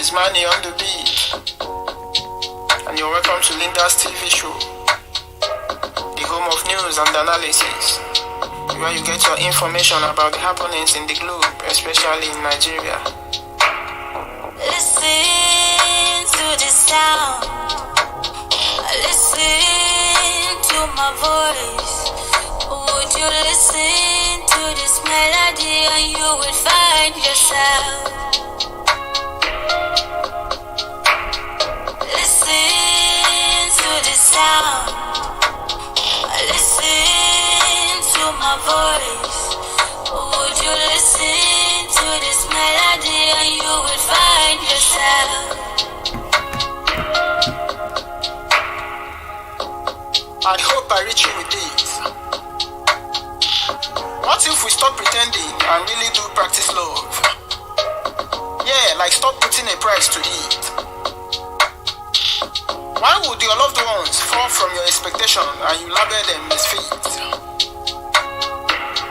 is Manny on the beat, and you're welcome to Linda's TV show, the home of news and analysis, where you get your information about the happenings in the globe, especially in Nigeria. Listen to the sound, listen to my voice. Would you listen to this melody and you will find yourself? Listen to the sound, listen to my voice. Would you listen to this melody and you will find yourself? I hope I reach you with this. What if we stop pretending and really do practice love? Yeah, like stop putting a price to it. Why would your loved ones fall from your expectation and you label them misfits?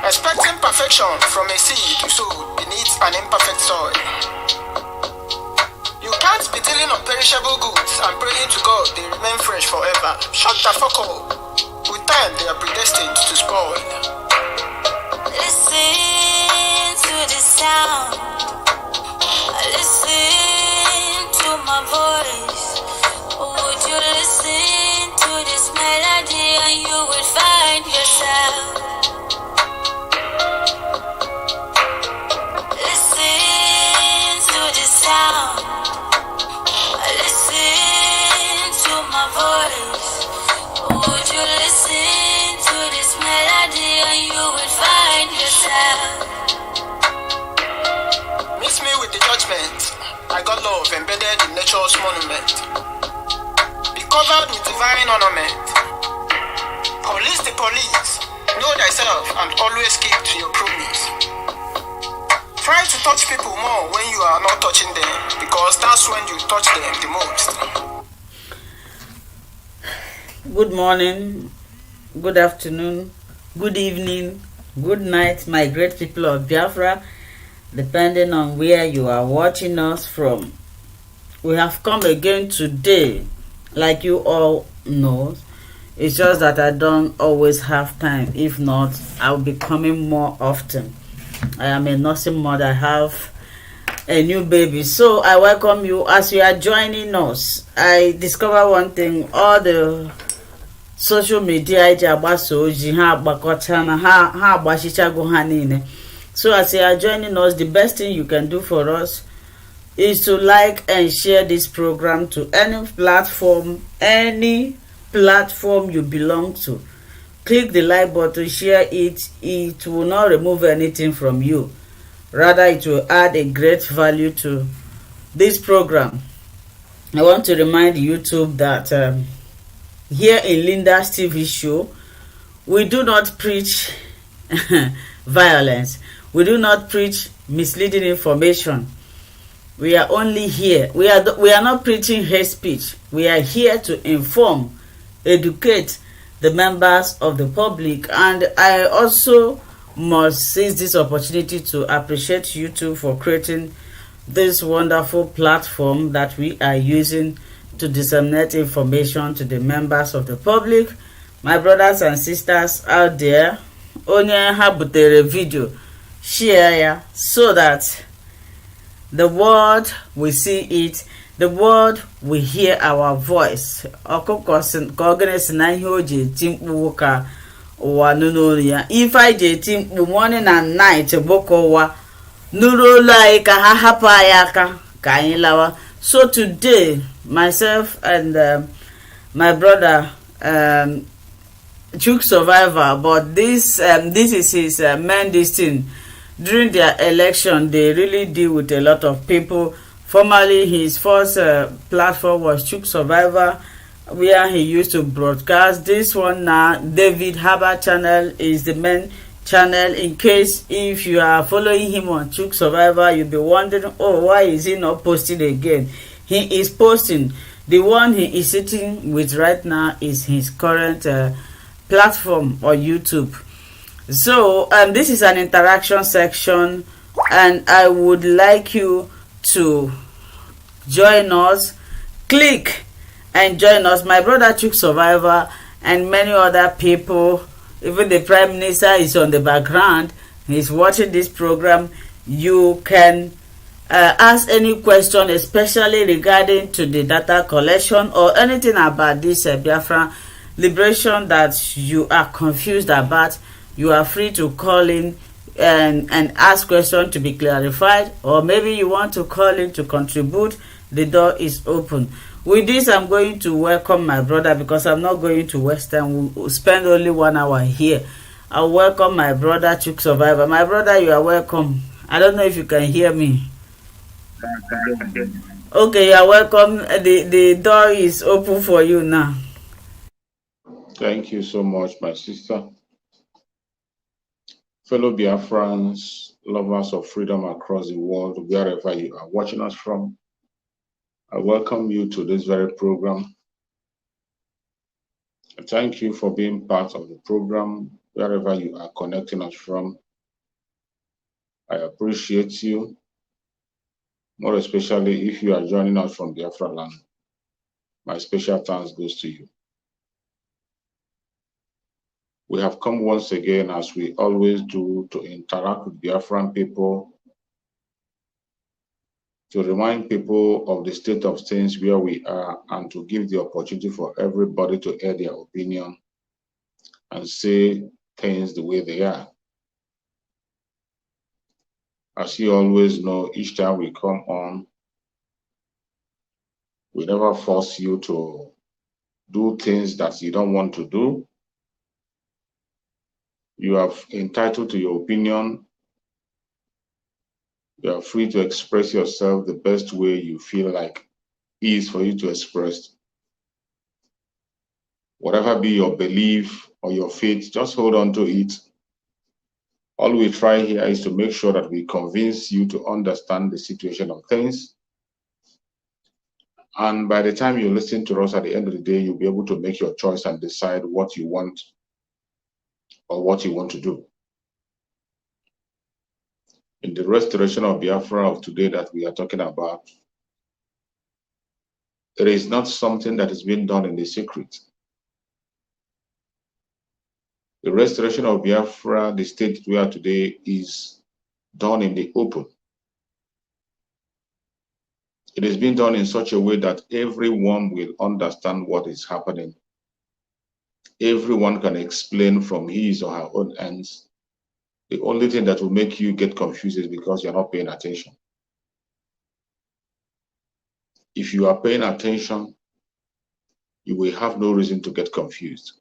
Expecting perfection from a seed you sow beneath an imperfect soil. You can't be dealing on perishable goods and praying to God they remain fresh forever. Shut the fuck up. With time they are predestined to spoil. Listen to the sound, listen to my voice. Would you listen to this melody and you will find yourself? Listen to the sound, listen to my voice. Would you listen to this melody and you will find yourself? Mix me with the judgment. I got love embedded in nature's monument. Be covered with divine ornament. Police the police. Know thyself and always keep to your promise. Try to touch people more when you are not touching them, because that's when you touch them the most. Good morning, good afternoon, good evening, good night, my great people of Biafra, depending on where you are watching us from. We have come again today, like you all know. It's just that I don't always have time. If not, I'll be coming more often. I am a nursing mother. I have a new baby, so I welcome you as you are joining us. I discover one thing: all the social media so as you are joining us, the best thing you can do for us is to like and share this program to any platform you belong to. Click the like button, share it. It will not remove anything from you, rather it will add a great value to this program. I want to remind YouTube that here in Linda's TV show, we do not preach violence. We do not preach misleading information. We are only here. We are not preaching hate speech. We are here to inform, educate the members of the public. And I also must seize this opportunity to appreciate YouTube for creating this wonderful platform that we are using to disseminate information to the members of the public. My brothers and sisters out there, onye ha butere video, share ya, so that the world will see it, the world will hear our voice. If I think morning and night bokowa nuro like ha hapayaka kainlawa. So today, myself and my brother Chook Survivor, but this is his main thing. During their election, they really deal with a lot of people. Formerly, his first platform was Chook Survivor, where he used to broadcast. This one now, David Harbour channel, is the main channel. In case if you are following him on Chook Survivor, you'll be wondering, oh, why is he not posting again? He is posting. The one he is sitting with right now is his current platform on YouTube. So this is an interaction section, and I would like you to join us. Click and join us. My brother Chuk Survivor and many other people, even the Prime Minister is on the background. He's watching this program. You can ask any question, especially regarding to the data collection or anything about this Biafra liberation that you are confused about. You are free to call in and ask questions to be clarified, or maybe you want to call in to contribute. The door is open. With this, I'm going to welcome my brother because I'm not going to waste time. We'll spend only 1 hour here. I'll welcome my brother Chuk Survivor. My brother, you are welcome. I don't know if you can hear me. Okay, you are welcome. The door is open for you now. Thank you so much, my sister. Fellow Biafrans, lovers of freedom across the world, wherever you are watching us from, I welcome you to this very program. Thank you for being part of the program, wherever you are connecting us from. I appreciate you, more especially if you are joining us from Biafra land. My special thanks goes to you. We have come once again, as we always do, to interact with Biafran people, to remind people of the state of things where we are, and to give the opportunity for everybody to air their opinion and say things the way they are. As you always know, each time we come on, we never force you to do things that you don't want to do. You are entitled to your opinion. You are free to express yourself the best way you feel like is for you to express. Whatever be your belief or your faith, just hold on to it. All we try here is to make sure that we convince you to understand the situation of things. And by the time you listen to us at the end of the day, you'll be able to make your choice and decide what you want or what you want to do. In the restoration of Biafra of today that we are talking about, it is not something that is being done in the secret. The restoration of Biafra, the state we are today, is done in the open. It is being done in such a way that everyone will understand what is happening. Everyone can explain from his or her own ends. The only thing that will make you get confused is because you're not paying attention. If you are paying attention, you will have no reason to get confused.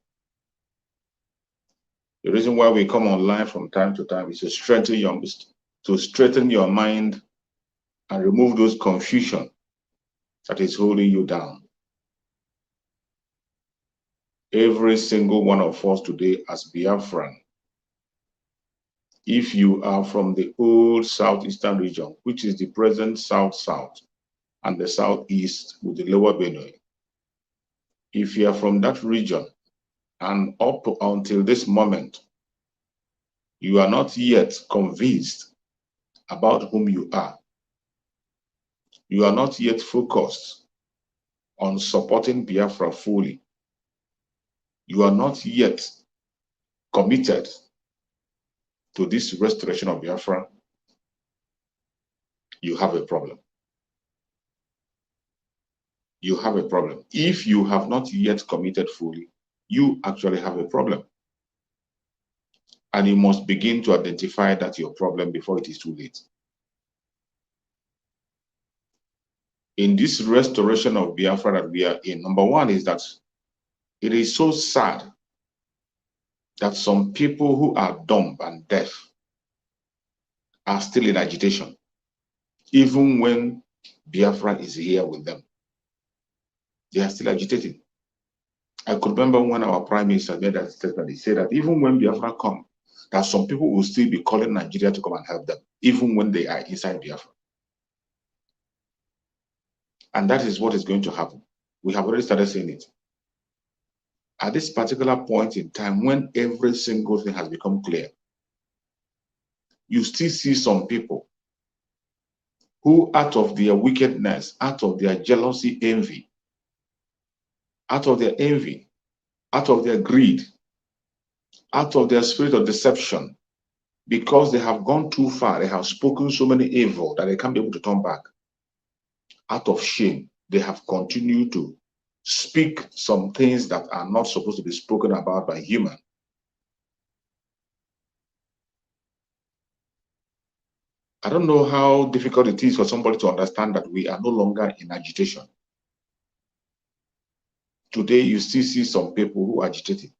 The reason why we come online from time to time is to straighten your mind and remove those confusion that is holding you down. Every single one of us today as Biafran, if you are from the old southeastern region, which is the present south-south and the southeast with the lower Benue, if you are from that region and up until this moment, you are not yet convinced about whom you are, you are not yet focused on supporting Biafra fully, you are not yet committed to this restoration of Biafra, you have a problem. You have a problem. If you have not yet committed fully, you actually have a problem. And you must begin to identify that your problem before it is too late. In this restoration of Biafra that we are in, number one is that it is so sad that some people who are dumb and deaf are still in agitation, even when Biafra is here with them. They are still agitated. I could remember when our Prime Minister made that statement. He said that even when Biafra come, that some people will still be calling Nigeria to come and help them, even when they are inside Biafra. And that is what is going to happen. We have already started seeing it. At this particular point in time, when every single thing has become clear, you still see some people who out of their wickedness, out of their jealousy, envy, out of their envy, out of their greed, out of their spirit of deception, because they have gone too far, they have spoken so many evil that they can't be able to turn back. Out of shame, they have continued to speak some things that are not supposed to be spoken about by human. I don't know how difficult it is for somebody to understand that we are no longer in agitation. Today, you still see some people who are agitating.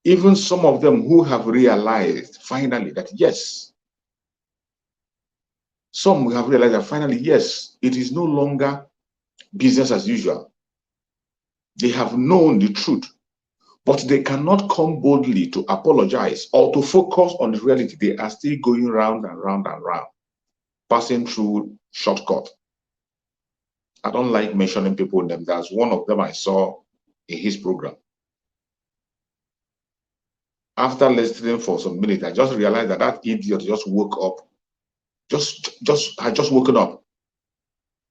Even some of them who have realized finally that yes, some have realized that finally, yes, it is no longer business as usual. They have known the truth, but they cannot come boldly to apologize or to focus on the reality. They are still going round and round and round, passing through shortcut. I don't like mentioning people names. That's one of them I saw in his program. After listening for some minutes, I just realized that that idiot just woke up. Had just woken up.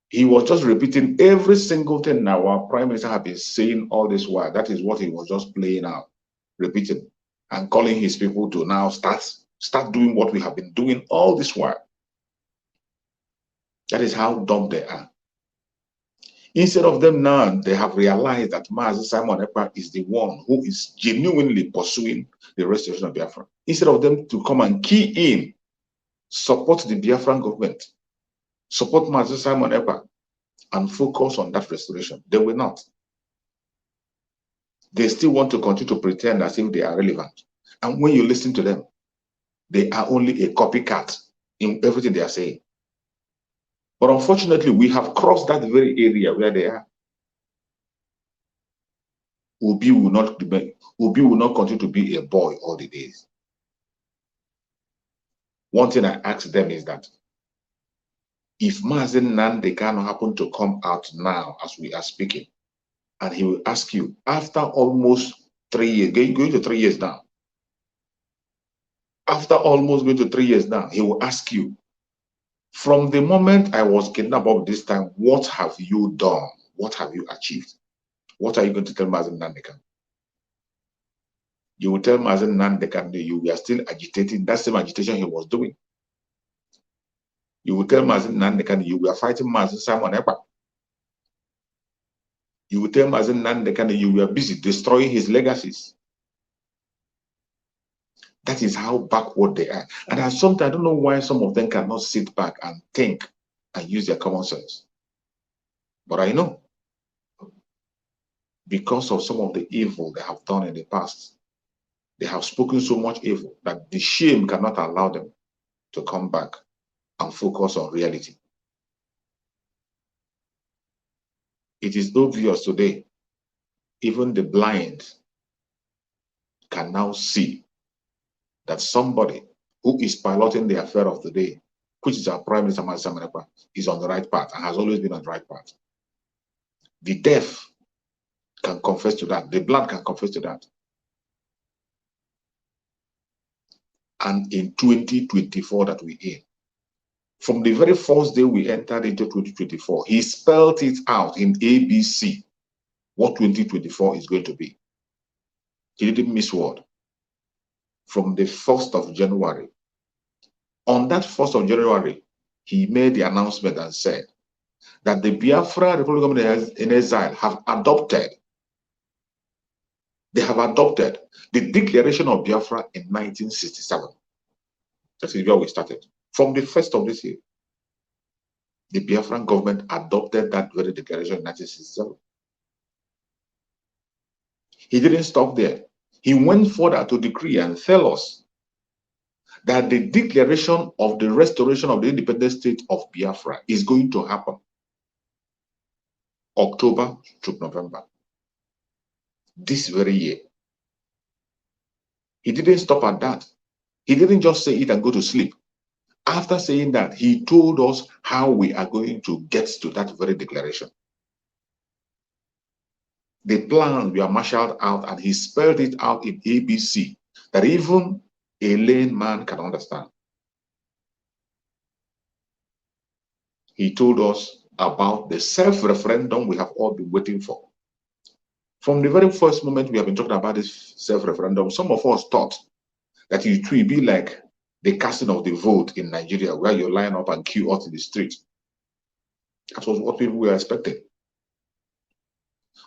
He was just repeating every single thing now our prime minister had been saying all this while. That is what he was just playing out, repeating, and calling his people to now start doing what we have been doing all this while. That is how dumb they are. Instead of them now, they have realized that Mazi Simon Ekpa is the one who is genuinely pursuing the restoration of Biafra. Instead of them to come and key in, support the Biafran government, support Mazi Simon Ekpa, and focus on that restoration, they will not. They still want to continue to pretend as if they are relevant. And when you listen to them, they are only a copycat in everything they are saying. But unfortunately, we have crossed that very area where they are. Obi will not continue to be a boy all the days. One thing I ask them is that if Mazi Nnamdi Kanu happen to come out now as we are speaking, and he will ask you after almost 3 years, going to 3 years now, after almost going to 3 years now, he will ask you, from the moment I was kidnapped up this time, what have you done? What have you achieved? What are you going to tell Mazi Nnamdi Kanu? You will tell Mazi Nnamdi Kanu you were still agitating, that same agitation he was doing. You will tell Mazi Nnamdi Kanu you were fighting Mazi Simon Ekpa. You will tell Mazi Nnamdi Kanu you were busy destroying his legacies. That is how backward they are. And I don't know why some of them cannot sit back and think and use their common sense. But I know, because of some of the evil they have done in the past, they have spoken so much evil that the shame cannot allow them to come back and focus on reality. It is obvious today, even the blind can now see that somebody who is piloting the affair of the day, which is our Prime Minister Mazi Simon Ekpa, is on the right path and has always been on the right path. The deaf can confess to that. The blind can confess to that. And in 2024 that we're in, from the very first day we entered into 2024, he spelled it out in ABC what 2024 is going to be. He didn't miss word. From the 1st of January. On that 1st of January, he made the announcement and said that the Biafra Republic Government in Exile have adopted, the Declaration of Biafra in 1967. That is where we started. From the 1st of this year, the Biafran government adopted that very declaration in 1967. He didn't stop there. He went further to decree and tell us that the declaration of the restoration of the independent state of Biafra is going to happen October to November this very year. He didn't stop at that. He didn't just say it and go to sleep. After saying that, he told us how we are going to get to that very declaration. The plans were marshaled out and he spelled it out in ABC that even a layman can understand. he told us about the self-referendum we have all been waiting for. From the very first moment we have been talking about this self-referendum, some of us thought that it will be like the casting of the vote in Nigeria, where you line up and queue out in the street. That was what people were expecting.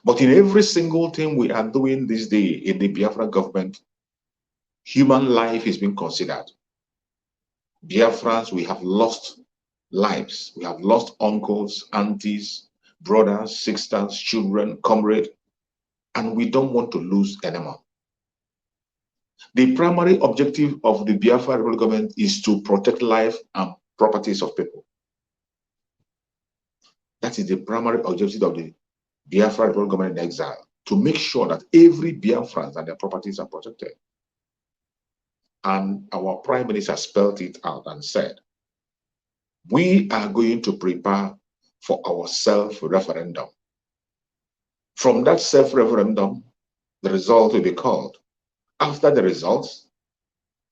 But in every single thing we are doing this day in the Biafra government, human life is being considered. Biafrans, we have lost lives. We have lost uncles, aunties, brothers, sisters, children, comrades, and we don't want to lose anymore. The primary objective of the Biafra Republic government is to protect life and properties of people. That is the primary objective of the Biafra Republic government in exile, to make sure that every Biafran and their properties are protected. And our Prime Minister spelled it out and said, we are going to prepare for our self-referendum. From that self-referendum, the result will be called. After the results,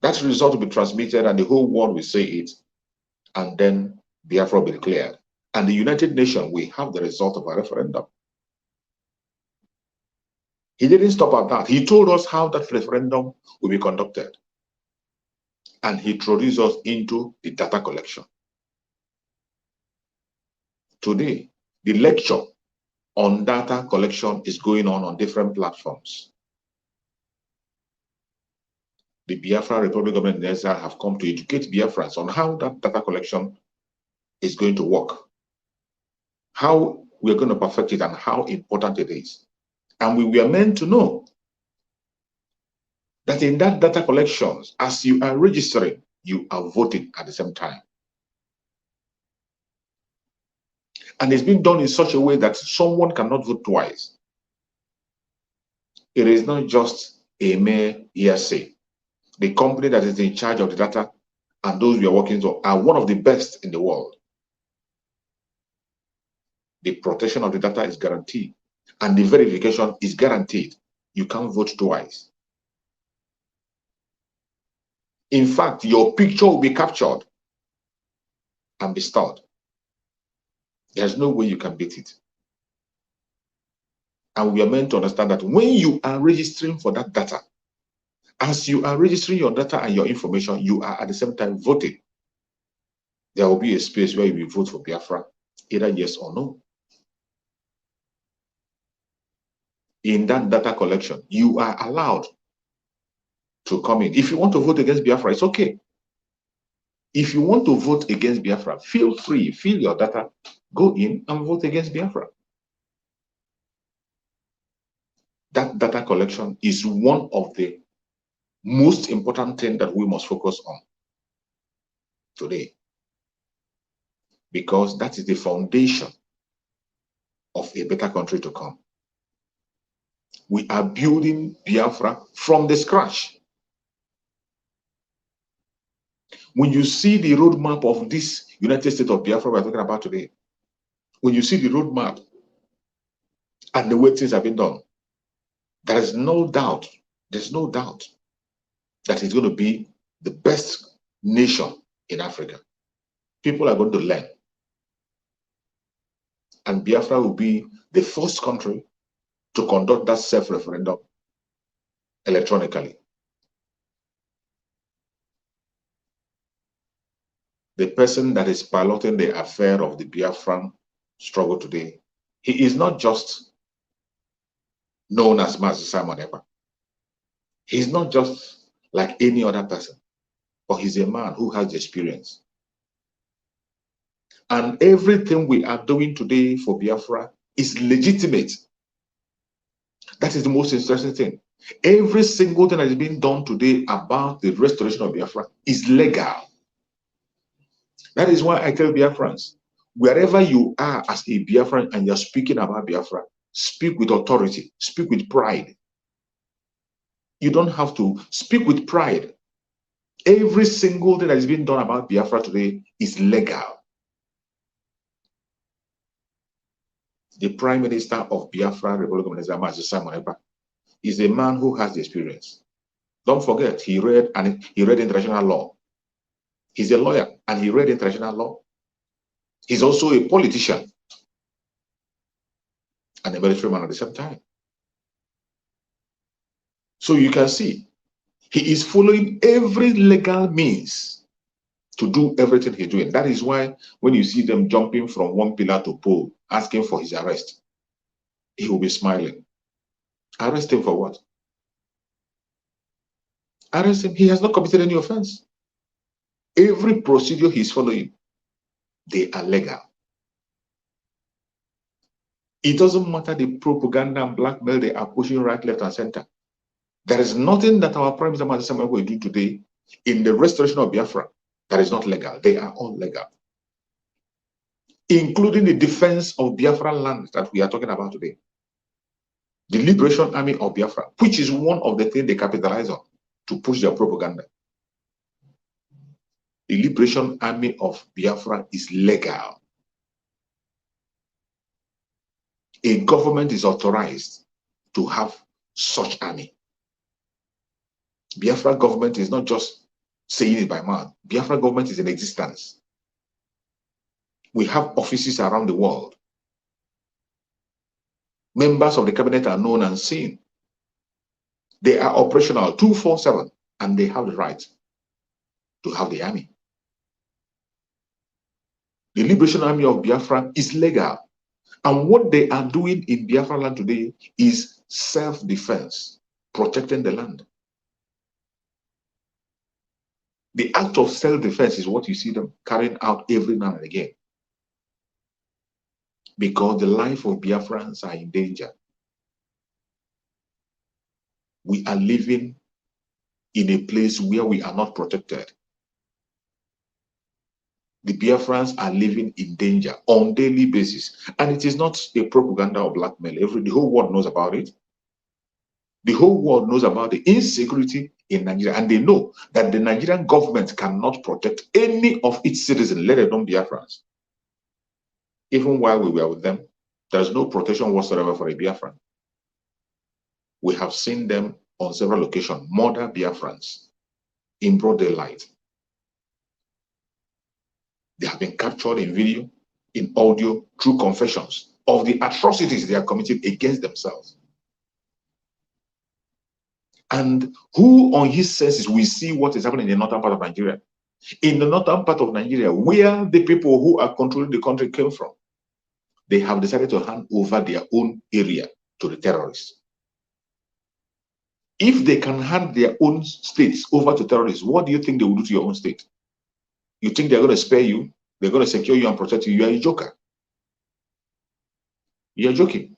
that result will be transmitted and the whole world will say it, and then Biafra will be declared. And the United Nations will have the result of a referendum. He didn't stop at that. He told us how that referendum will be conducted. And he introduced us into the data collection. Today, the lecture on data collection is going on different platforms. The Biafra Republic government in exile have come to educate Biafrans on how that data collection is going to work, how we're going to perfect it, and how important it is. And we were meant to know that in that data collections, as you are registering, you are voting at the same time. And it's been done in such a way that someone cannot vote twice. It is not just a mere hearsay. The company that is in charge of the data and those we are working with are one of the best in the world. The protection of the data is guaranteed, and the verification is guaranteed. You can't vote twice. In fact, your picture will be captured and be stored. There's no way you can beat it. And we are meant to understand that when you are registering for that data, as you are registering your data and your information, you are at the same time voting. There will be a space where you will vote for Biafra, either yes or no. In that data collection, you are allowed to come in. If you want to vote against Biafra, it's okay. If you want to vote against Biafra, feel free, fill your data, go in and vote against Biafra. That data collection is one of the most important things that we must focus on today, because that is the foundation of a better country to come. We are building Biafra from the scratch. When you see the roadmap of this United States of Biafra we're talking about today, when you see the roadmap and the way things have been done, there is no doubt, there's no doubt that it's going to be the best nation in Africa. People are going to learn. And Biafra will be the first country to conduct that self-referendum electronically. The person that is piloting the affair of the Biafran struggle today, he is not just known as Mazi Simon Ekpa. He's not just like any other person, but he's a man who has the experience. And everything we are doing today for Biafra is legitimate. That is the most interesting thing. Every single thing that is being done today about the restoration of Biafra is legal. That is why I tell Biafrans, wherever you are as a Biafran and you're speaking about Biafra, speak with authority, speak with pride. You don't have to speak with pride. Every single thing that is being done about Biafra today is legal. The Prime Minister of Biafra Republic of Nigeria, Simon Ekpa, is a man who has the experience. Don't forget, he read international law. He's a lawyer and he read international law. He's also a politician and a military man at the same time. So you can see, he is following every legal means to do everything he's doing. That is why when you see them jumping from one pillar to pole, asking for his arrest, he will be smiling. Arrest him for what? Arrest him. He has not committed any offense. Every procedure he's following, they are legal. It doesn't matter the propaganda and blackmail they are pushing right, left, and center. There is nothing that our Prime Minister will do today in the restoration of Biafra that is not legal. They are all legal, including the defense of Biafra land that we are talking about today. The Liberation Army of Biafra, which is one of the things they capitalize on to push their propaganda. The Liberation Army of Biafra is legal. A government is authorized to have such army. Biafra government is not just saying it by mouth. Biafra government is in existence. We have offices around the world. Members of the cabinet are known and seen. They are operational 24/7, and they have the right to have the army. The Liberation Army of Biafra is legal. And what they are doing in Biafra land today is self-defense, protecting the land. The act of self-defense is what you see them carrying out every now and again. Because the life of Biafrans are in danger. We are living in a place where we are not protected. The Biafrans are living in danger on a daily basis. And it is not a propaganda or blackmail. The whole world knows about it. The whole world knows about the insecurity in Nigeria. And they know that the Nigerian government cannot protect any of its citizens, let alone Biafrans. Even while we were with them, there's no protection whatsoever for a Biafran. We have seen them on several occasions murder Biafrans in broad daylight. They have been captured in video, in audio, through confessions of the atrocities they are committing against themselves. And who on his senses will see what is happening in the northern part of Nigeria? In the northern part of Nigeria, where the people who are controlling the country came from, they have decided to hand over their own area to the terrorists. If they can hand their own states over to terrorists, what do you think they will do to your own state? You think they're going to spare you? They're going to secure you and protect you? You are a joker. You are joking.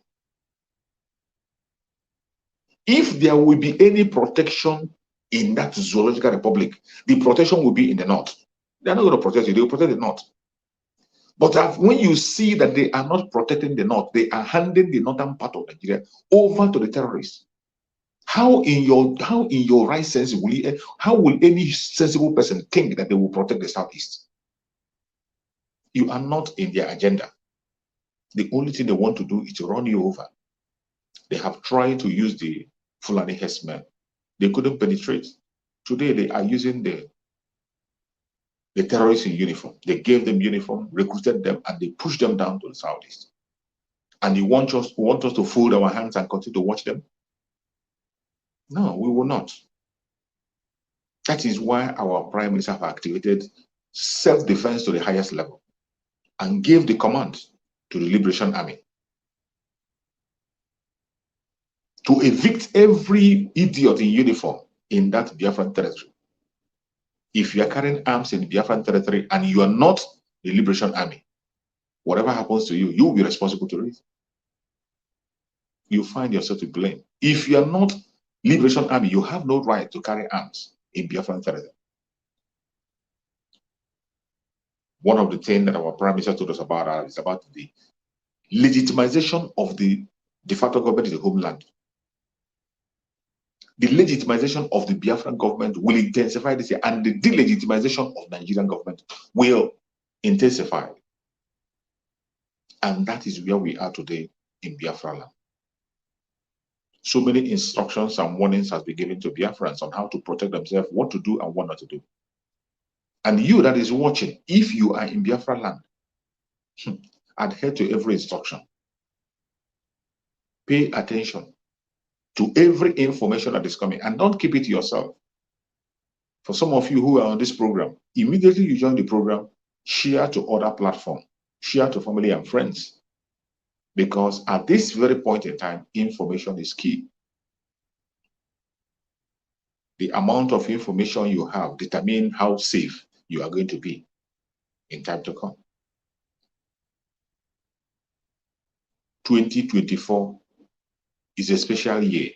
If there will be any protection in that zoological republic, the protection will be in the north. They're not going to protect you. They will protect the north. But when you see that they are not protecting the north, they are handing the northern part of Nigeria over to the terrorists. How in your right sense how will any sensible person think that they will protect the southeast? You are not in their agenda. The only thing they want to do is to run you over. They have tried to use the Fulani herdsmen. They couldn't penetrate. Today they are using the terrorists in uniform. They gave them uniform, recruited them, and they pushed them down to the southeast. And you want us to fold our hands and continue to watch them? No, we will not. That is why our Prime Minister have activated self-defense to the highest level and gave the command to the Liberation Army to evict every idiot in uniform in that Biafran territory. If you are carrying arms in Biafran territory and you are not the Liberation Army, whatever happens to you, you will be responsible to it. You find yourself to blame. If you are not Liberation Army, you have no right to carry arms in Biafran territory. One of the things that our Prime Minister told us about is about the legitimization of the de facto government in the homeland. The legitimization of the Biafran government will intensify this year, and the delegitimization of Nigerian government will intensify. And that is where we are today in Biafra land. So many instructions and warnings has been given to Biafrans on how to protect themselves, what to do and what not to do. And you that is watching, if you are in Biafra land, Adhere to every instruction. Pay attention to every information that is coming, and don't keep it to yourself. For some of you who are on this program, immediately you join the program, share to other platforms, share to family and friends. Because at this very point in time, information is key. The amount of information you have determines how safe you are going to be in time to come. 2024 is a special year.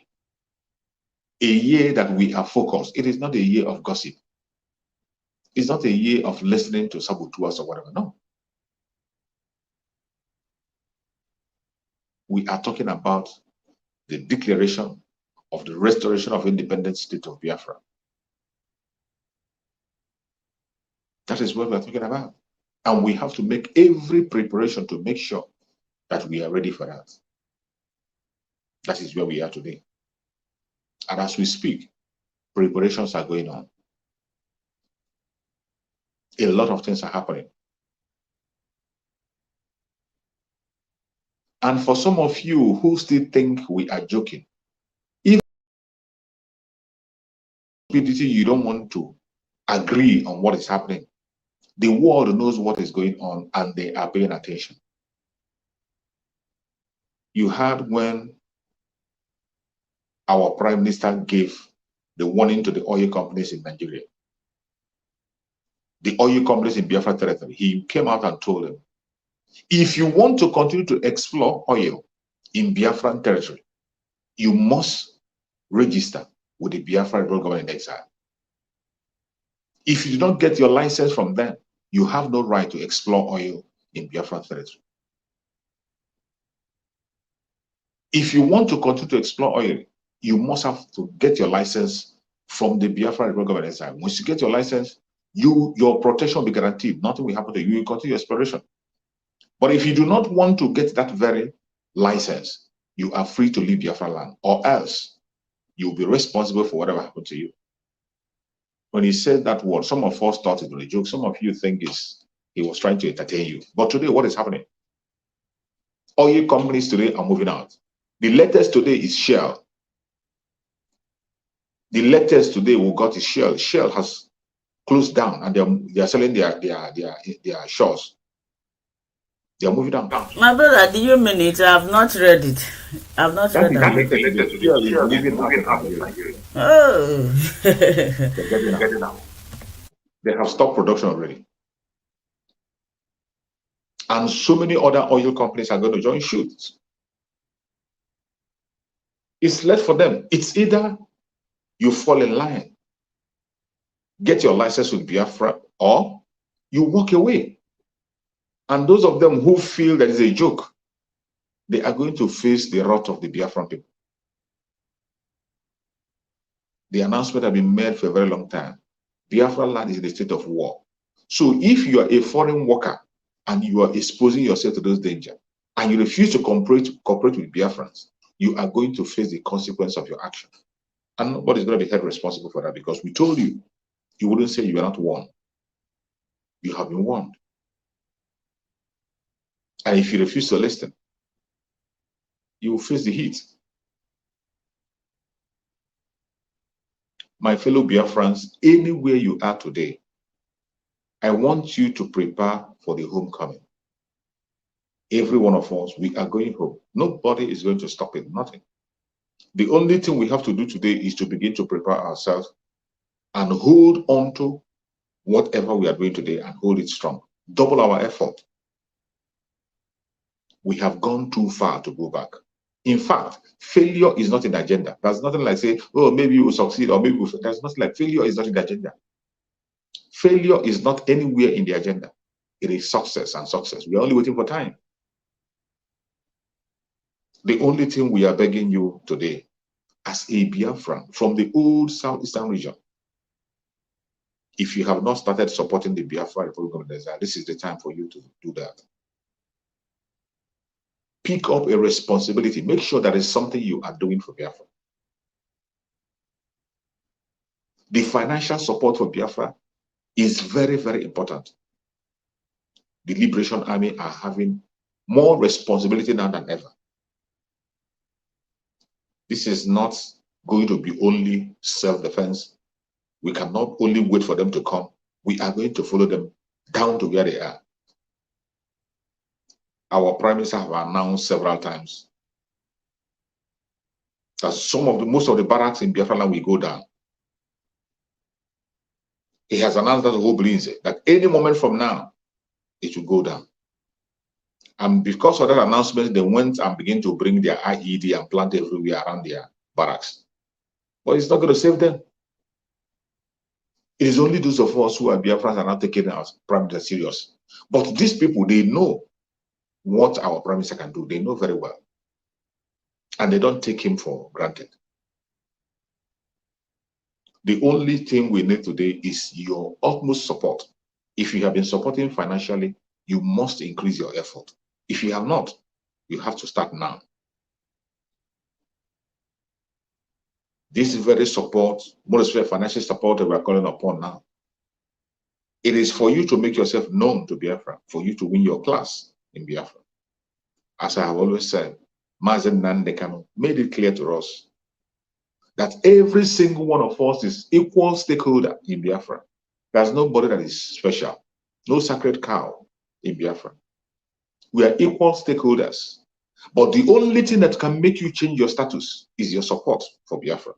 A year that we are focused. It is not a year of gossip. It's not a year of listening to saboteurs or whatever. No. We are talking about the declaration of the restoration of independent state of Biafra. That is what we're talking about. And we have to make every preparation to make sure that we are ready for that. That is where we are today. And as we speak, preparations are going on. A lot of things are happening. And for some of you who still think we are joking, if you don't want to agree on what is happening, the world knows what is going on and they are paying attention. You heard when our Prime Minister gave the warning to the oil companies in Nigeria. The oil companies in Biafra territory, he came out and told them, if you want to continue to explore oil in Biafran territory, you must register with the Biafra rebel government in exile. If you do not get your license from them, you have no right to explore oil in Biafra territory. If you want to continue to explore oil, you must have to get your license from the Biafra rebel government in exile. Once you get your license, your protection will be guaranteed. Nothing will happen to you. You will continue your exploration. But if you do not want to get that very license, you are free to leave Biafra land, or else you will be responsible for whatever happened to you. When he said that word, some of us thought it was a joke. Some of you think he was trying to entertain you. But today, what is happening? Oil companies today are moving out. The latest today is Shell. The latest today we got is Shell. Shell has closed down and they are selling their shares. They are moving down. My brother, do you mean it? I have not read it. I have not read it. Shell is moving out of Nigeria. Oh. They're getting out. They have stopped production already. And so many other oil companies are going to join suit. It's left for them. It's either you fall in line, get your license with Biafra, or you walk away. And those of them who feel that is a joke, they are going to face the wrath of the Biafran people. The announcement has been made for a very long time. Biafra land is in a state of war. So if you are a foreign worker and you are exposing yourself to those dangers, and you refuse to cooperate with Biafrans, you are going to face the consequence of your action. And nobody's going to be held responsible for that, because we told you, you wouldn't say you are not warned. You have been warned. And if you refuse to listen, you will face the heat. My fellow Biafrans, anywhere you are today, I want you to prepare for the homecoming. Every one of us, we are going home. Nobody is going to stop it, nothing. The only thing we have to do today is to begin to prepare ourselves and hold on to whatever we are doing today and hold it strong. Double our effort. We have gone too far to go back. In fact, failure is not in the agenda. There's nothing like say, oh, maybe you will succeed, or maybe there's nothing like failure is not in the agenda. Failure is not anywhere in the agenda. It is success and success. We are only waiting for time. The only thing we are begging you today, as a Biafran from the old southeastern region, if you have not started supporting the Biafra Republic, this is the time for you to do that. Pick up a responsibility. Make sure that is something you are doing for Biafra. The financial support for Biafra is very, very important. the Liberation Army are having more responsibility now than ever. This is not going to be only self-defense. We cannot only wait for them to come. We are going to follow them down to where they are. Our Prime Minister have announced several times that most of the barracks in Biafra land will go down. He has announced that the whole believes it, that any moment from now, it will go down. And because of that announcement, they went and began to bring their IED and plant everywhere around their barracks. But it's not going to save them. It is only those of us who are Biafrans are not taking our Prime Minister serious. But these people, they know what our Prime Minister can do. They know very well. And they don't take him for granted. The only thing we need today is your utmost support. If you have been supporting financially, you must increase your effort. If you have not, you have to start now. This very support, more especially financial support that we are calling upon now, it is for you to make yourself known to Biafra, for you to win your class in Biafra. As I have always said, Mazen Nandekano made it clear to us that every single one of us is equal stakeholder in Biafra. There's nobody that is special, no sacred cow in Biafra. We are equal stakeholders. But the only thing that can make you change your status is your support for Biafra.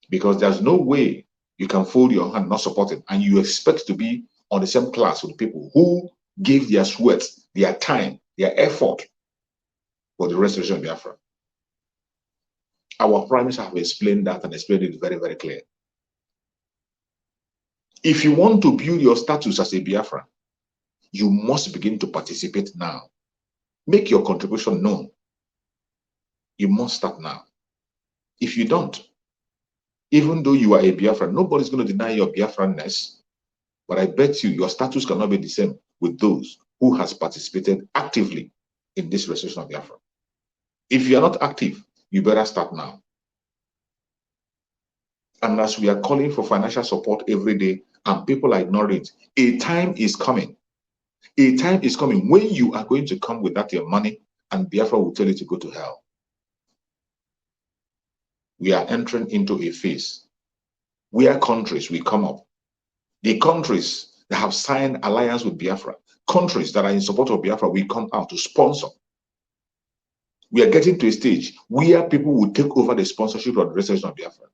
Because there's no way you can fold your hand not supporting and you expect to be on the same class with people who gave their sweat, their time, their effort for the restoration of Biafra. Our Prime Minister have explained that and explained it very, very clear. If you want to build your status as a Biafra, you must begin to participate now. Make your contribution known. You must start now. If you don't, even though you are a Biafra, nobody's going to deny your Biafranness, but I bet you your status cannot be the same with those who has participated actively in this restoration of Biafra. If you are not active, you better start now. And as we are calling for financial support every day and people are ignoring it, a time is coming. A time is coming when you are going to come with that your money and Biafra will tell you to go to hell. We are entering into a phase where countries will come up. The countries that have signed alliance with Biafra, countries that are in support of Biafra will come out to sponsor. We are getting to a stage where people will take over the sponsorship of the restoration of Biafra.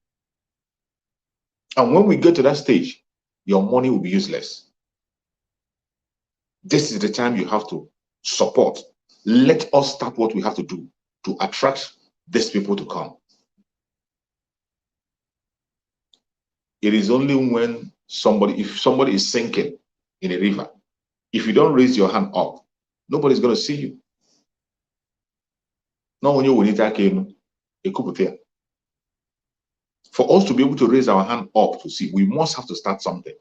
And when we get to that stage, your money will be useless. This is the time you have to support. Let us start what we have to do to attract these people to come. It is only when if somebody is sinking in a river, if you don't raise your hand up, nobody's going to see you. Not when you will need to for us to be able to raise our hand up to see, we must have to start something.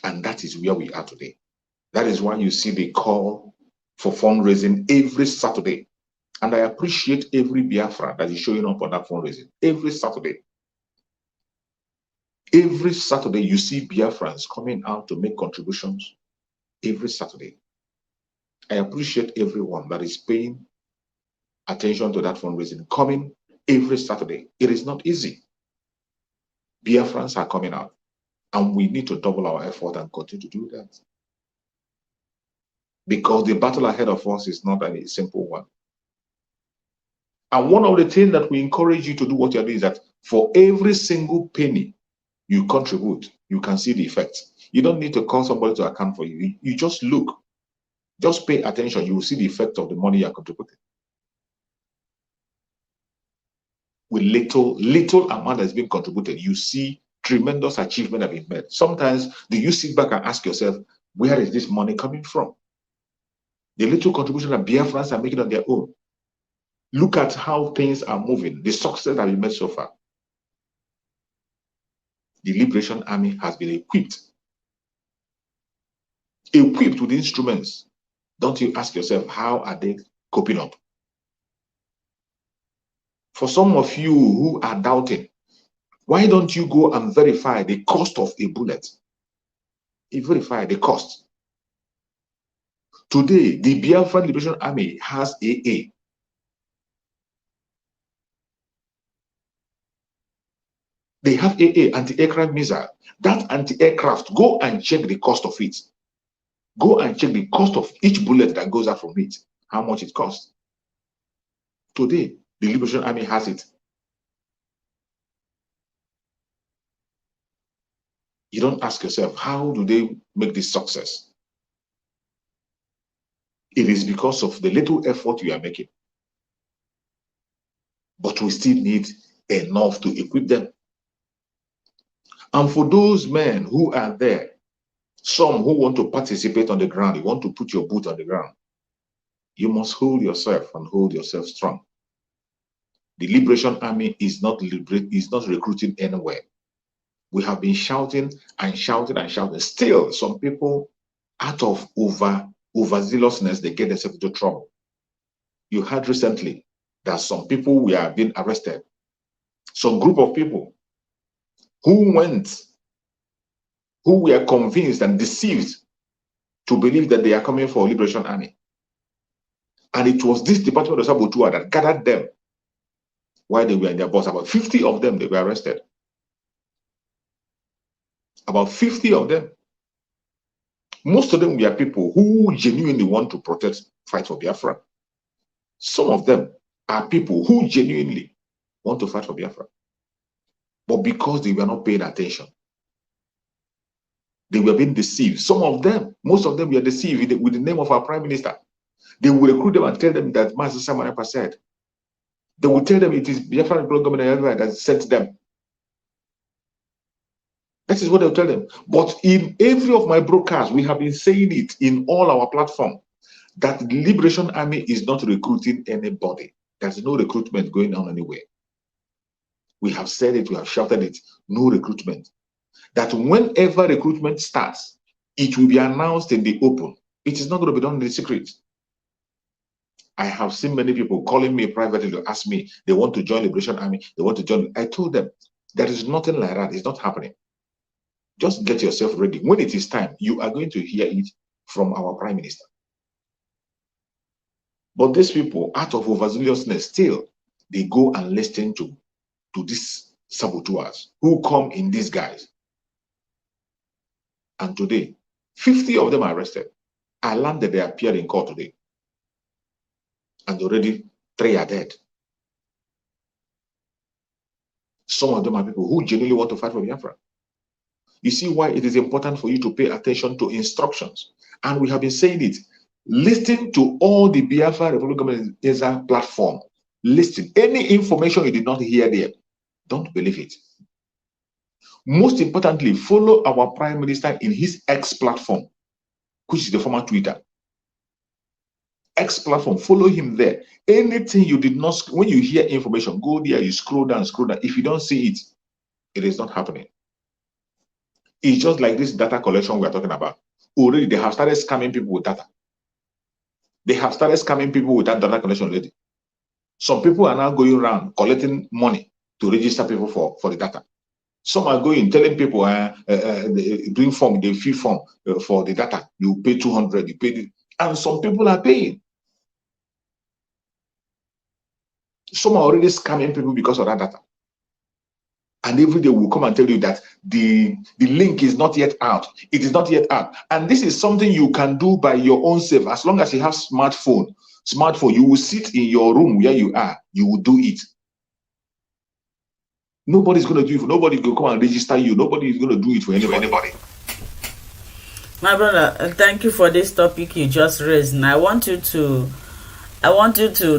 And that is where we are today. That is why you see the call for fundraising every Saturday. And I appreciate every Biafra that is showing up on that fundraising. Every Saturday. Every Saturday, you see Biafrans coming out to make contributions. Every Saturday. I appreciate everyone that is paying attention to that fundraising, coming every Saturday. It is not easy. Biafrans are coming out. And we need to double our effort and continue to do that. Because the battle ahead of us is not a simple one. And one of the things that we encourage you to do what you're doing is that for every single penny you contribute, you can see the effects. You don't need to call somebody to account for you. You just look. Just pay attention. You will see the effect of the money you are contributing. With little amount that's been contributed, you see tremendous achievement have been made. Sometimes, do you sit back and ask yourself, where is this money coming from? The little contribution that Biafrans are making on their own. Look at how things are moving, the success that we made so far. The Liberation Army has been equipped with instruments. Don't you ask yourself, how are they coping up? For some of you who are doubting, why don't you go and verify the cost of a bullet? You verify the cost. Today, the Biafra Liberation Army has AA. They have AA, anti-aircraft missile. That anti-aircraft, go and check the cost of it. Go and check the cost of each bullet that goes out from it, how much it costs. Today, the Liberation Army has it. You don't ask yourself, how do they make this success? It is because of the little effort you are making. But we still need enough to equip them. And for those men who are there, some who want to participate on the ground, you want to put your boot on the ground, you must hold yourself and hold yourself strong. The Liberation Army is not recruiting anywhere. We have been shouting and shouting and shouting. Still, some people, out of overzealousness, they get themselves into trouble. You heard recently that some people were being arrested. Some group of people who were convinced and deceived to believe that they are coming for Liberation Army. And it was this Department of Saboteur that gathered them while they were in their bus. About 50 of them, they were arrested. About 50 of them. Most of them were people who genuinely want to fight for Biafra. Some of them are people who genuinely want to fight for Biafra. But because they were not paying attention, they were being deceived. Some of them, most of them were deceived with the name of our Prime Minister. They will recruit them and tell them that Master Samanapa said. They will tell them it is Biafra government that sent them. That is what they'll tell them. But in every of my broadcasts, we have been saying it in all our platforms that the Liberation Army is not recruiting anybody. There's no recruitment going on anywhere. We have said it, we have shouted it, no recruitment. That whenever recruitment starts, it will be announced in the open. It is not going to be done in the secret. I have seen many people calling me privately to ask me, they want to join Liberation Army, they want to join. I told them, there is nothing like that. It's not happening. Just get yourself ready. When it is time, you are going to hear it from our Prime Minister. But these people, out of overzealousness, still, they go and listen to these saboteurs who come in disguise. And today, 50 of them are arrested. I learned that they appeared in court today. And already 3 are dead. Some of them are people who genuinely want to fight for Biafra. You see why it is important for you to pay attention to instructions. And we have been saying it. Listen to all the Biafra Republican Government platform. Listen. Any information you did not hear there, don't believe it. Most importantly, follow our Prime Minister in his X platform, which is the former Twitter. X platform, follow him there. Anything you did not, when you hear information, go there, you scroll down, scroll down. If you don't see it, it is not happening. It's just like this data collection we're talking about. Already, they have started scamming people with data. They have started scamming people with that data collection already. Some people are now going around collecting money to register people for the data. Some are going, telling people, doing form, they fill form for the data. You pay 200, you pay, and some people are paying. Some are already scamming people because of that data. And every day we'll come and tell you that the link is not yet out. It is not yet out. And this is something you can do by your own self. As long as you have smartphone, you will sit in your room where you are. You will do it. Nobody's going to do it. Nobody will come and register you. Nobody is going to do it for anybody. My brother, thank you for this topic you just raised. And I want you to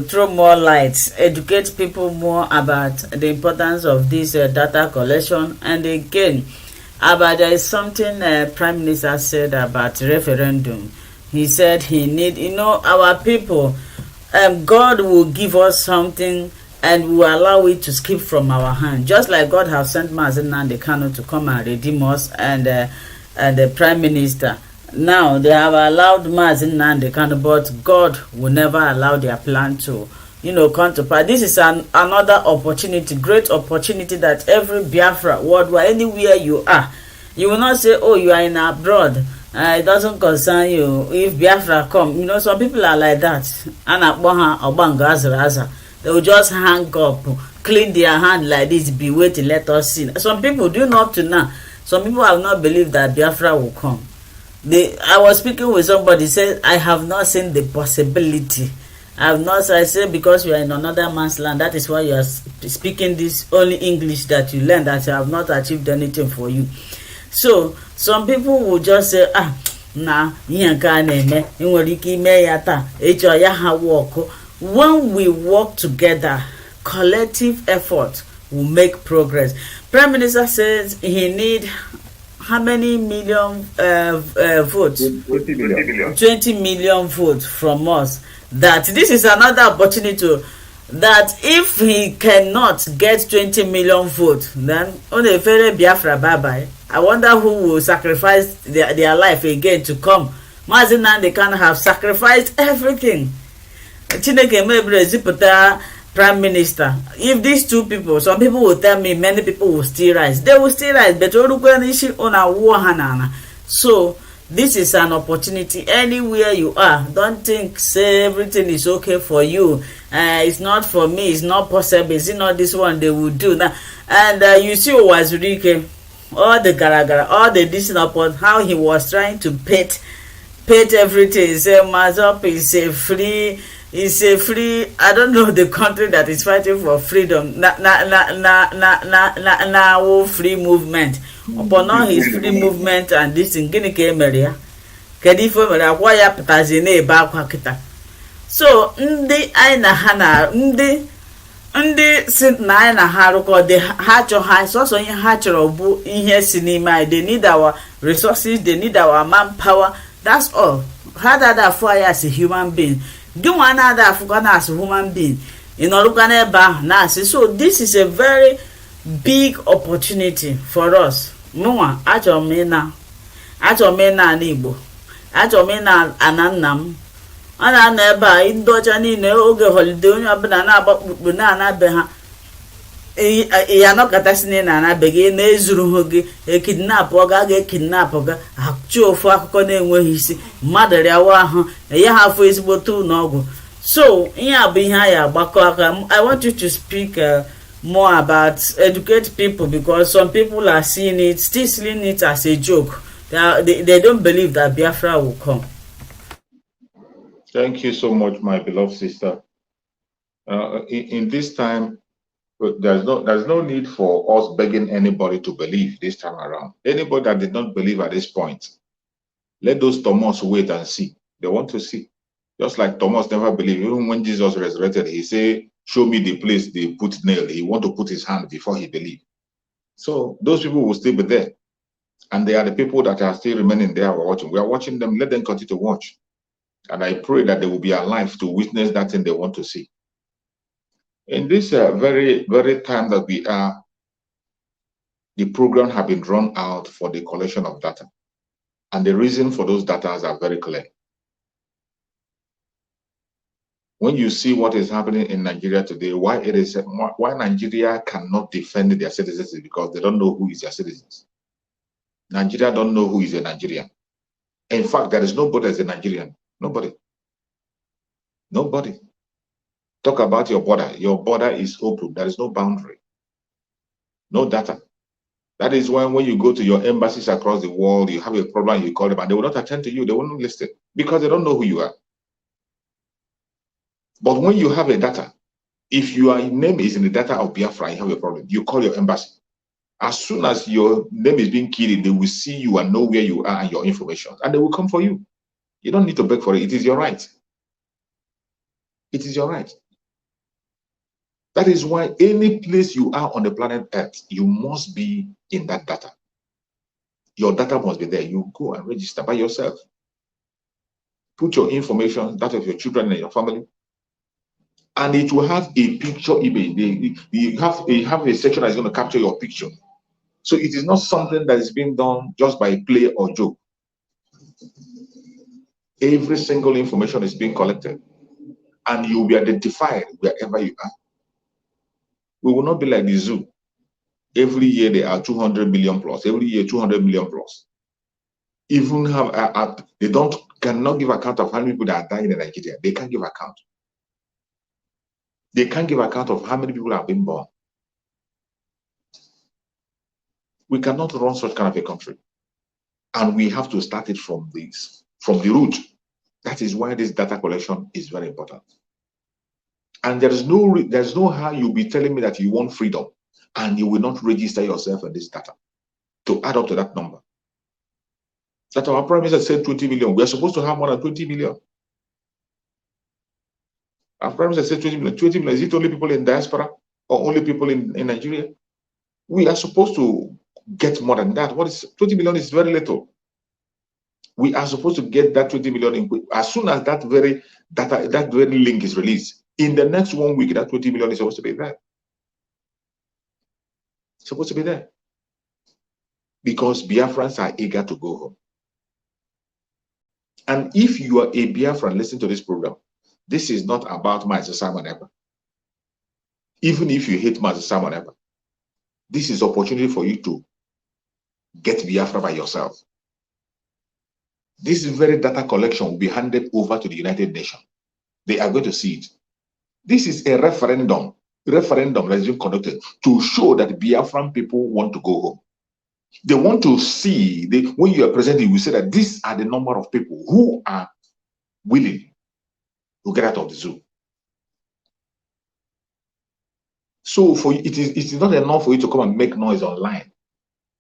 throw more light, educate people more about the importance of this data collection. And again, there is something Prime Minister said about referendum. He said he need, our people, God will give us something and will allow it to skip from our hand. Just like God have sent Mazen Nnamdi Kanu to come and redeem us and the Prime Minister. Now they have allowed Mazen Nnamdi Kanu, but God will never allow their plan to, come to pass. This is another opportunity, great opportunity that every Biafra worldwide, anywhere you are, you will not say, oh, you are in abroad, It doesn't concern you. If Biafra come, you know, some people are like that. They will just hang up, clean their hand like this, be waiting, let us see. Some people do not up to now. Some people have not believed that Biafra will come. I was speaking with somebody, said, I have not seen the possibility. I said, because you are in another man's land, that is why you are speaking this only English that you learn, that you have not achieved anything for you. So some people will just say, when we work together, collective effort will make progress. Prime Minister says he need how many million votes? 20 million. 20 million votes from us. That this is another opportunity that if he cannot get 20 million votes, then on a very Biafra bye-bye. I wonder who will sacrifice their life again to come. Mazina, they can have sacrificed everything. Chineke Mebre Zipota Prime Minister. If these two people, some people will tell me many people will still rise. They will still rise, but on a war hanana. So this is an opportunity anywhere you are. Don't think say everything is okay for you. It's not for me, it's not possible. Is it not this one they will do that? And you see Wazurike, all the garagara, all the dissing upon how he was trying to pet everything. He said Mazop is a free. It's a free. I don't know the country that is fighting for freedom. Now free movement. Upon all his free movement and this in Guinea Cameria. Kedifo why putazine bakwa kita. So ndi aina hana ndị si na anyị na ha rụkọ dị ha chọ ha sọsọ ihe ha chọrọ bụ ihe si n'ime anyị. They need our resources, they need our manpower. That's all. Ha dada afọ anyị as a human being. Gị nwa na-ada afọ na as a human being. Ị nọrụkwa n'ebe ahụ na asị. So this is a very big opportunity for us. Mụnwa achọrọ m ịna n'Igbo. Achọrọ m ịna ana nna m. Ọ na-anọ ebe a ndị ọcha niile oge holiday onye ọbụla na-agbakpukpu na-anabe ha ya nọkọtasị na-anabe gị na-ezuru hụ gị ekidnapụ ọ ga-ekidnapụ ga achụ ofu akụkọ na-enweghị isi mmadụ rịawa ahụ enye ha afọ ezigbote ụlọọgwụ. So ihe a bụ ihe a ya agbakọ aka. I want you to speak more about educate people, because some people are seeing it, still seeing it as a joke. They don't believe that Biafra will come. Thank you so much, my beloved sister. In this time, there's no need for us begging anybody to believe this time around. Anybody that did not believe at this point, let those Thomas wait and see. They want to see. Just like Thomas never believed. Even when Jesus resurrected, he said, show me the place they put nail. He want to put his hand before he believed. So those people will still be there. And they are the people that are still remaining there watching. We are watching them. Let them continue to watch. And I pray that they will be alive to witness that thing they want to see. In this very, very time that we are, the program have been drawn out for the collection of data. And the reason for those data are very clear. When you see what is happening in Nigeria today, why Nigeria cannot defend their citizens is because they don't know who is their citizens. Nigeria don't know who is a Nigerian. In fact, there is nobody as a Nigerian. Nobody. Talk about your border. Your border is open. There is no boundary. No data. That is why when you go to your embassies across the world, you have a problem, you call them, and they will not attend to you. They will not listen because they don't know who you are. But when you have a data, if your name is in the data of Biafra, you have a problem. You call your embassy. As soon as your name is being killed, they will see you and know where you are and your information, and they will come for you. You don't need to beg for it. It is your right. It is your right. That is why any place you are on the planet Earth, you must be in that data. Your data must be there. You go and register by yourself. Put your information, that of your children and your family, and it will have a picture image. You have a section that is going to capture your picture. So it is not something that is being done just by play or joke. Every single information is being collected, and you will be identified wherever you are. We will not be like the zoo. Every year there are 200 million plus. Every year 200 million plus. even have they cannot give account of how many people that are dying in Nigeria. They can't give account. They can't give account of how many people have been born. We cannot run such kind of a country, and we have to start it from the root. That is why this data collection is very important. And there's no how you'll be telling me that you want freedom and you will not register yourself in this data to add up to that number. That our Prime Minister said 20 million. We're supposed to have more than 20 million. Our Prime Minister said 20 million. 20 million, is it only people in diaspora or only people in Nigeria? We are supposed to get more than that. What is 20 million is very little. We are supposed to get that 20 million as soon as that very data, that very link is released. In the next 1 week, that 20 million is supposed to be there. It's supposed to be there. Because Biafrans are eager to go home. And if you are a Biafran, listen to this program. This is not about Master Simon Eber. Even if you hate Master Simon Eber, this is opportunity for you to get Biafra by yourself. This very data collection will be handed over to the United Nations. They are going to see it. This is a referendum that has been conducted to show that Biafran people want to go home. They want to see, when you are presenting, you say that these are the number of people who are willing to get out of the zoo. So for it is not enough for you to come and make noise online.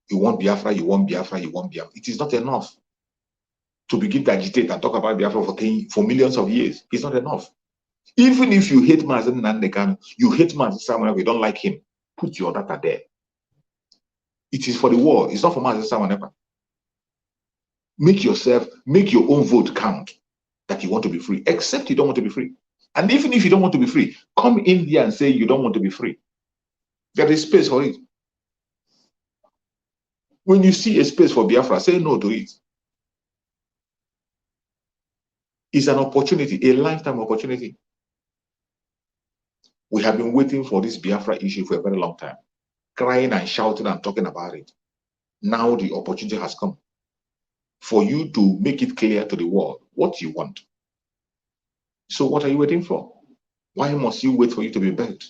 You want Biafra, you want Biafra, you want Biafra. It is not enough to begin to agitate and talk about Biafra for millions of years. It's not enough. Even if you hate Mazen Nandekan, you hate Mazen Samuel, you don't like him, put your data there. It is for the world. It's not for Mazen Samuel. Make your own vote count that you want to be free, except you don't want to be free. And even if you don't want to be free, come in there and say you don't want to be free. There is space for it. When you see a space for Biafra, say no to it. It's an opportunity, a lifetime opportunity. We have been waiting for this Biafra issue for a very long time, crying and shouting and talking about it. Now the opportunity has come for you to make it clear to the world what you want. So what are you waiting for? Why must you wait for you to be begged?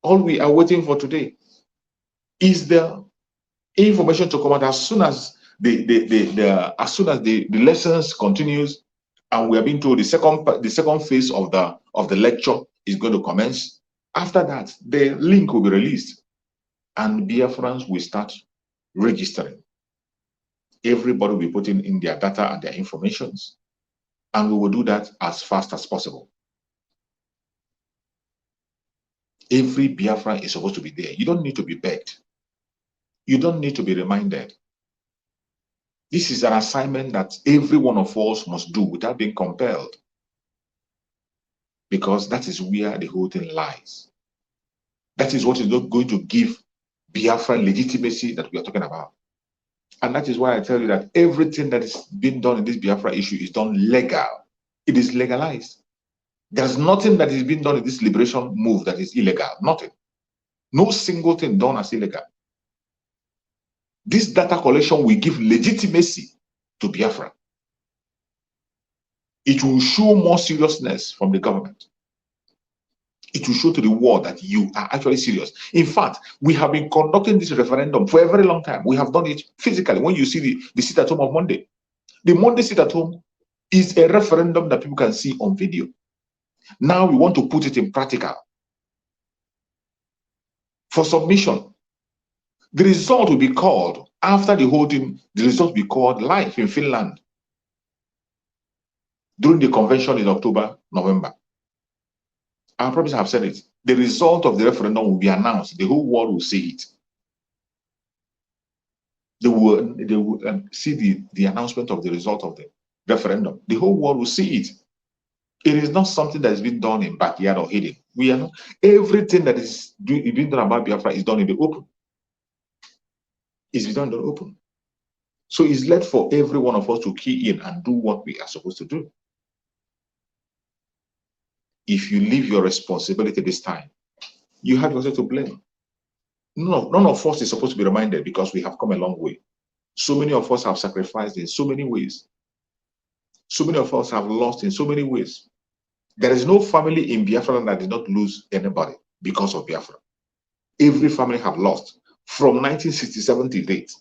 All we are waiting for today is the information to come out as soon as the lessons continues, and we are being told the second phase of the lecture is going to commence. After that, the link will be released, and Biafrans will start registering. Everybody will be putting in their data and their informations, and we will do that as fast as possible. Every Biafran is supposed to be there. You don't need to be begged. You don't need to be reminded. This is an assignment that every one of us must do without being compelled, because that is where the whole thing lies. That is what is not going to give Biafra legitimacy that we are talking about. And that is why I tell you that everything that is being done in this Biafra issue is done legal. It is legalized. There's nothing that is being done in this liberation move that is illegal. Nothing. No single thing done as illegal. This data collection will give legitimacy to Biafra. It will show more seriousness from the government. It will show to the world that you are actually serious. In fact, we have been conducting this referendum for a very long time. We have done it physically. When you see the sit at home of Monday, the Monday sit at home is a referendum that people can see on video. Now we want to put it in practical for submission. The result will be called, after the holding, the result will be called live in Finland during the convention in October, November. Our prophets have said it. The result of the referendum will be announced. The whole world will see it. They will see the announcement of the result of the referendum. The whole world will see it. It is not something that has been done in backyard or hidden. We are not. Everything that is being done about Biafra is done in the open. It's done in the open. So it's left for every one of us to key in and do what we are supposed to do. If you leave your responsibility this time, you have yourself to blame. None of us is supposed to be reminded, because we have come a long way. So many of us have sacrificed in so many ways. So many of us have lost in so many ways. There is no family in Biafra that did not lose anybody because of Biafra. Every family have lost from 1967 to date.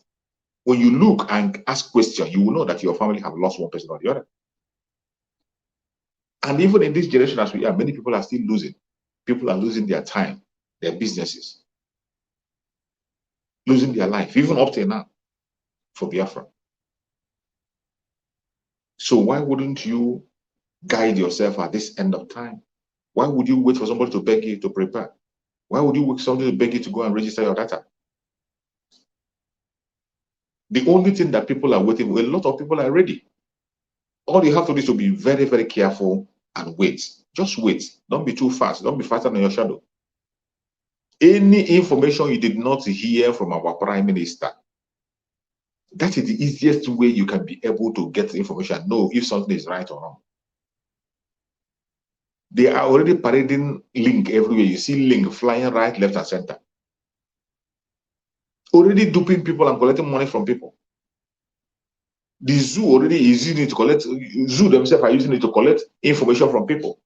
When you look and ask questions, you will know that your family have lost one person or the other. And even in this generation as we are, many people are still losing. People are losing their time, their businesses, losing their life, even up till now, for Biafra. So why wouldn't you guide yourself at this end of time? Why would you wait for somebody to beg you to prepare? Why would you wait for somebody to beg you to go and register your data? The only thing that people are waiting for, a lot of people are ready. All you have to do is to be very, very careful and wait. Just wait. Don't be too fast. Don't be faster than your shadow. Any information you did not hear from our Prime Minister, that is the easiest way you can be able to get information, know if something is right or wrong. They are already parading link everywhere. You see link flying right, left, and center. Already duping people and collecting money from people. The zoo already is using it to collect, zoo themselves are using it to collect information from people.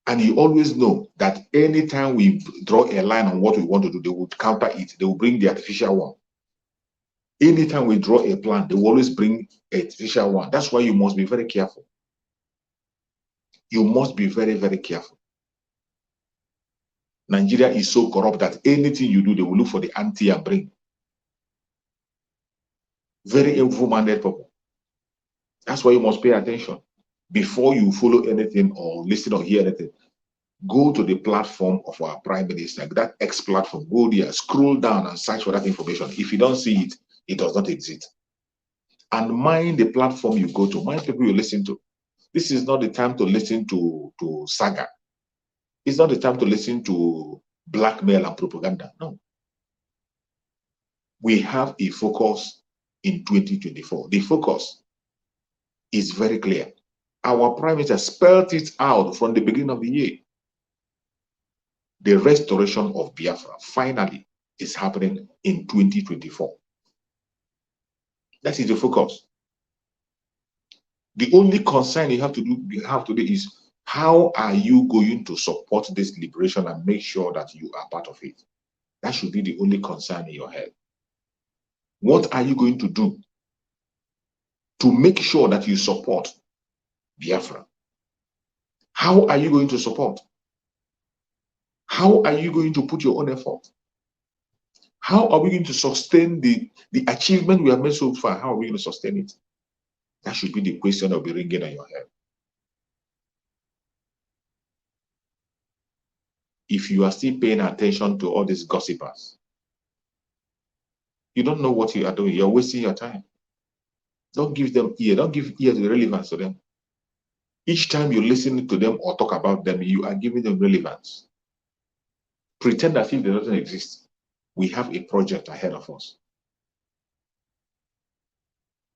And you always know that anytime we draw a line on what we want to do, they will counter it. They will bring the artificial one. Anytime we draw a plan, they will always bring an artificial one. That's why you must be very careful. You must be very, very careful. Nigeria is so corrupt that anything you do, they will look for the anti and bring. Very evil-minded people. That's why you must pay attention. Before you follow anything or listen or hear anything, go to the platform of our Prime Minister, that X platform, go there, scroll down and search for that information. If you don't see it, it does not exist. And mind the platform you go to, mind people you listen to. This is not the time to listen to saga. It's not the time to listen to blackmail and propaganda. No. We have a focus in 2024. The focus is very clear. Our Prime Minister spelled it out from the beginning of the year. The restoration of Biafra finally is happening in 2024. That is the focus. The only concern you have today is how are you going to support this liberation and make sure that you are part of it? That should be the only concern in your head. What are you going to do to make sure that you support Biafra? How are you going to support? How are you going to put your own effort? How are we going to sustain the achievement we have made so far? How are we going to sustain it? That should be the question that will be ringing in your head. If you are still paying attention to all these gossipers, you don't know what you are doing. You're wasting your time. Don't give them ear. Don't give ear to the relevance to them. Each time you listen to them or talk about them, you are giving them relevance. Pretend as if they doesn't exist. We have a project ahead of us.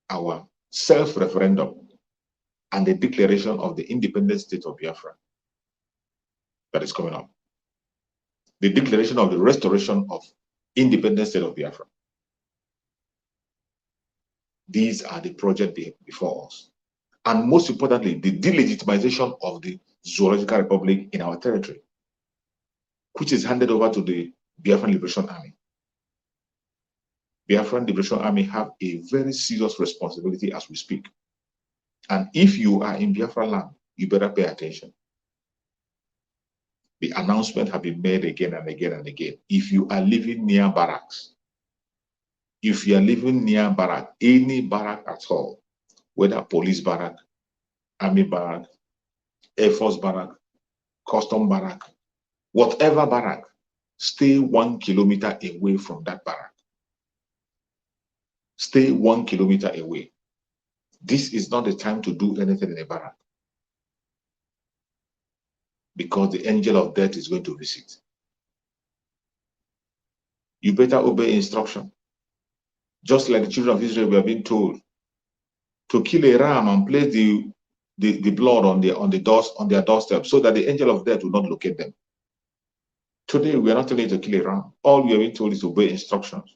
Our self-referendum and the declaration of the independent state of Biafra that is coming up. The declaration of the restoration of independent state of Biafra. These are the projects before us. And most importantly, the delegitimization of the Zoological Republic in our territory, which is handed over to the Biafran Liberation Army. Biafran Liberation Army have a very serious responsibility as we speak. And if you are in Biafra land, you better pay attention. The announcement have been made again and again and again. If you are living near barracks, if you are living near barrack, any barrack at all, whether police barrack, army barrack, air force barrack, custom barrack, whatever barrack, stay 1 kilometer away from that barrack. Stay 1 kilometer away. This is not the time to do anything in a barrack, because the angel of death is going to visit. You better obey instruction. Just like the children of Israel were being told to kill a ram and place the blood on their doorstep so that the angel of death will not locate them. Today, we are not telling you to kill a ram. All we are being told is to obey instructions.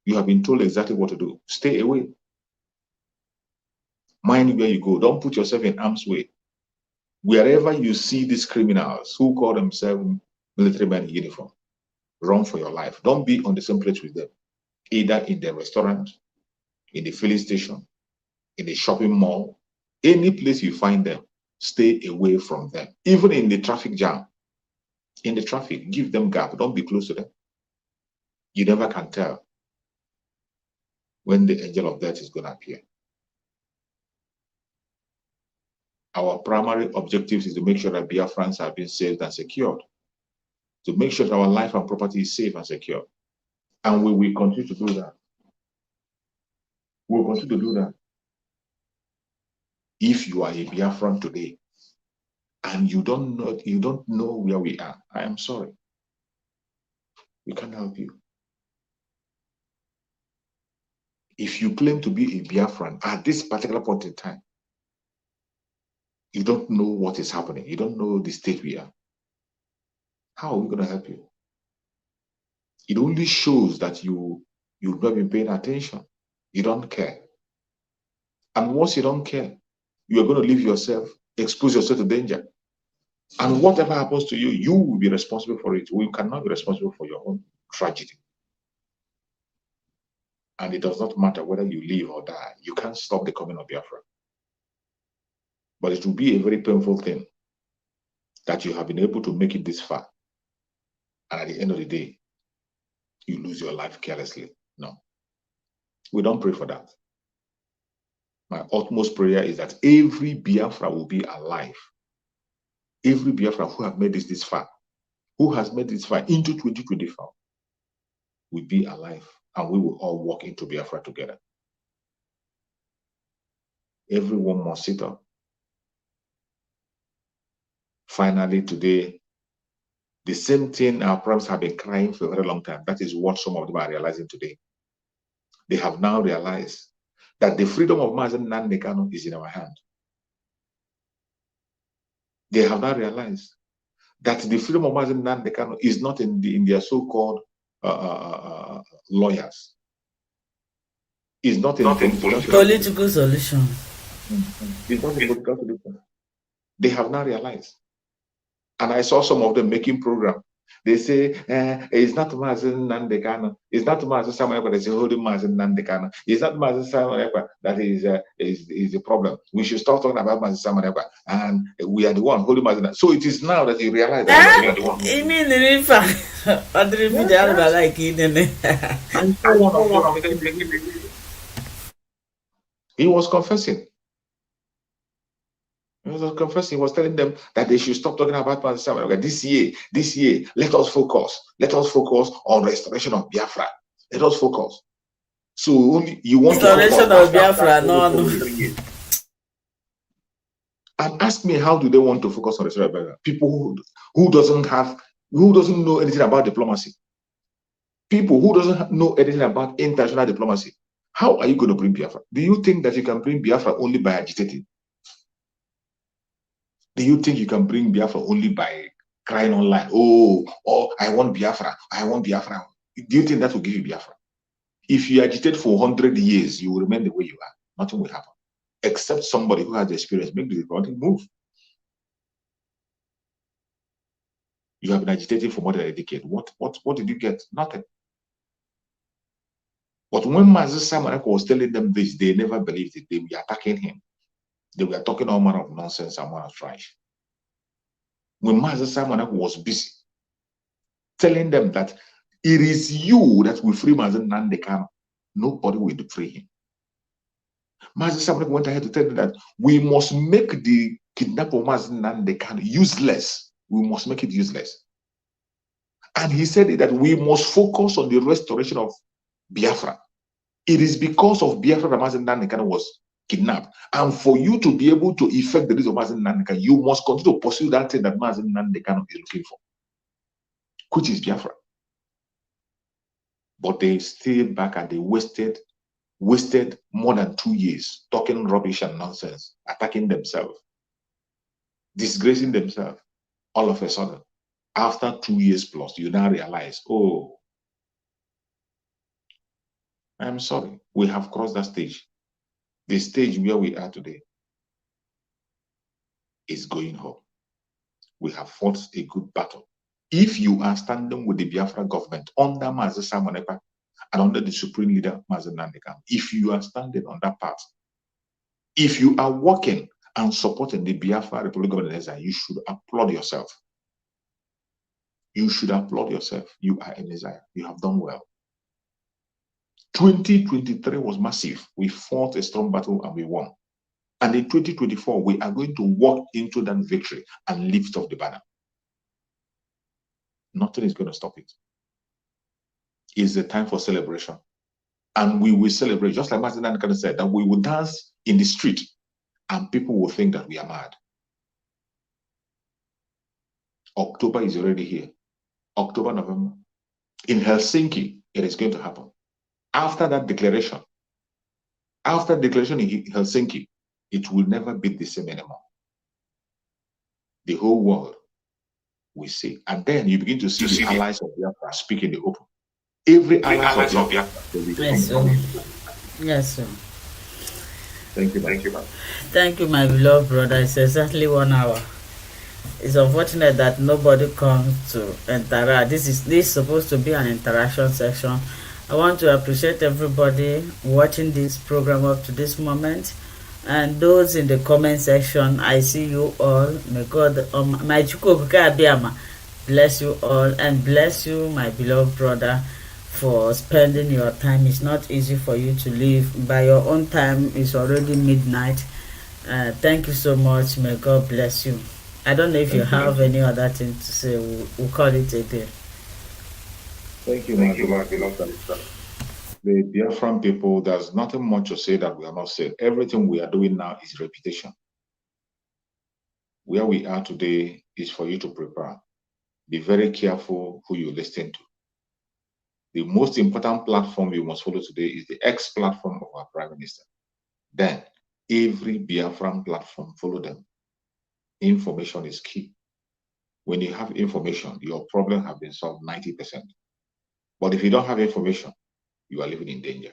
You have been told exactly what to do. Stay away. Mind where you go. Don't put yourself in harm's way. Wherever you see these criminals who call themselves military men in uniform, run for your life. Don't be on the same place with them, either in the restaurant, in the filling station, in the shopping mall, any place you find them, stay away from them. Even in the traffic jam, in the traffic, give them gap. Don't be close to them. You never can tell when the angel of death is going to appear. Our primary objective is to make sure that Biafrans have been saved and secured, to make sure that our life and property is safe and secure. And we will continue to do that. We will continue to do that. If you are a Biafran today and you don't know where we are, I am sorry. We can't help you. If you claim to be a Biafran at this particular point in time, you don't know what is happening. You don't know the state we are. How are we going to help you? It only shows that you've not been paying attention. You don't care. And once you don't care, you are going to leave yourself, expose yourself to danger. And whatever happens to you, you will be responsible for it. We cannot be responsible for your own tragedy. And it does not matter whether you live or die. You can't stop the coming of Biafra. But it will be a very painful thing that you have been able to make it this far. And at the end of the day, you lose your life carelessly. No. We don't pray for that. My utmost prayer is that every Biafra will be alive. Every Biafra who have made this far, who has made this far into 2024, will be alive, and we will all walk into Biafra together. Everyone must sit up. Finally, today, the same thing our parents have been crying for a very long time. That is what some of them are realizing today. They have now realized that the freedom of Mazen Nnamdi Kanu is in our hand. They have now realized that the freedom of Mazen Nnamdi Kanu is not in their so-called lawyers. It's not in political solution. It's not a political solution. They have now realized. And I saw some of them making program. They say, it's not Mazen Nnamdi Kanu. It's not Mazen Samuel Ekpa that is holding Mazen Nnamdi Kanu. It's not Mazen Samuel Ekpa that is the problem. We should start talking about Mazen Samuel Ekpa. And we are the one holding Mazen. So it is now that you realize that we are the one. You mean the river? What the river they are like it? He was confessing. He was confessing. He was telling them that they should stop talking about Mazen Samuel Ekpa. This year, let us focus. Let us focus on restoration of Biafra. Let us focus. So only you want restoration of Biafra, no. And ask me, how do they want to focus on restoration of Biafra? People who doesn't know anything about diplomacy. People who doesn't know anything about international diplomacy. How are you going to bring Biafra? Do you think that you can bring Biafra only by agitating? Do you think you can bring Biafra only by crying online? Oh, I want Biafra. I want Biafra. Do you think that will give you Biafra? If you agitate for 100 years, you will remain the way you are. Nothing will happen. Except somebody who has experience, make the diplomatic move. You have been agitating for more than a decade. What did you get? Nothing. But when Mazen Samuel Ekpa was telling them this, they never believed it. They were attacking him. They were talking all manner of nonsense and manner of trash. When Mazen Samuel Ekpa was busy telling them that it is you that will free Mazen Nnamdi Kanu, nobody will free him. Mazen Samuel Ekpa went ahead to tell them that we must make the kidnap of Mazen Nnamdi Kanu useless. We must make it useless. And he said that we must focus on the restoration of Biafra. It is because of Biafra that Mazen Nnamdi Kanu was kidnapped. And for you to be able to effect the release of Mazen Nnamdi Kanu, you must continue to pursue that thing that Mazen Nnamdi Kanu is looking for, which is Biafra. But they stayed back and they wasted more than 2 years talking rubbish and nonsense, attacking themselves, disgracing themselves. All of a sudden, after 2 years plus, you now realize, oh, I'm sorry, we have crossed that stage. The stage where we are today is going home. We have fought a good battle. If you are standing with the Biafra government under Mazi Samonepa and under the supreme leader Mazi Nandekam, if you are standing on that path, if you are working and supporting the Biafra Republic of Nigeria, you should applaud yourself. You should applaud yourself. You are a Messiah. You have done well. 2023 was massive. We fought a strong battle and we won. And in 2024, we are going to walk into that victory and lift off the banner. Nothing is going to stop it. It's the time for celebration. And we will celebrate, just like Martin Nankan said, that we will dance in the street and people will think that we are mad. October is already here. October, November. In Helsinki, it is going to happen. After that declaration, in Helsinki, it will never be the same anymore. The whole world will see. And then you begin to see the allies of Biafra speak in the open. Every ally of Biafra will be Yes, sir. Thank you, man. Thank you, my beloved brother. It's exactly 1 hour. It's unfortunate that nobody comes to interact. This is supposed to be an interaction section. I want to appreciate everybody watching this program up to this moment, and those in the comment section. I see you all. May God, my Chukwuka bless you all, and bless you, my beloved brother, for spending your time. It's not easy for you to leave. By your own time, it's already midnight. Thank you so much. May God bless you. I don't know if you have any other thing to say. We'll call it a day. Thank you, my beloved. The Biafran people, there's nothing much to say that we are not saying. Everything we are doing now is repetition. Where we are today is for you to prepare. Be very careful who you listen to. The most important platform you must follow today is the X platform of our Prime Minister. Then, every Biafran platform, follow them. Information is key. When you have information, your problem has been solved 90%. But if you don't have information, you are living in danger.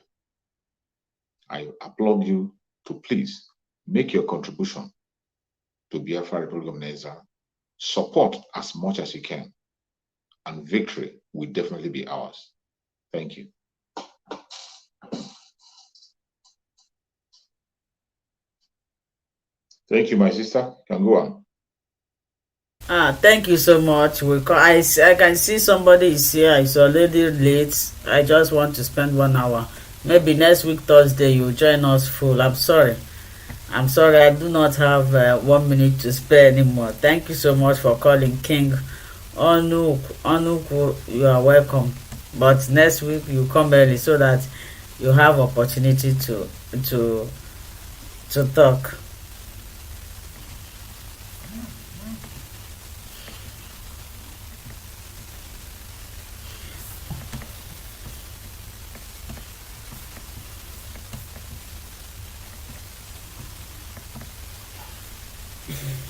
I applaud you to please make your contribution to Biafra Republic of Nigeria. Support as much as you can, and victory will definitely be ours. Thank you. Thank you, my sister. You can go on. Thank you so much. I can see somebody is here. It's already late. I just want to spend 1 hour. Maybe next week Thursday you join us full. I'm sorry. I do not have 1 minute to spare anymore. Thank you so much for calling, King Onuku. You are welcome. But next week you come early so that you have opportunity to talk.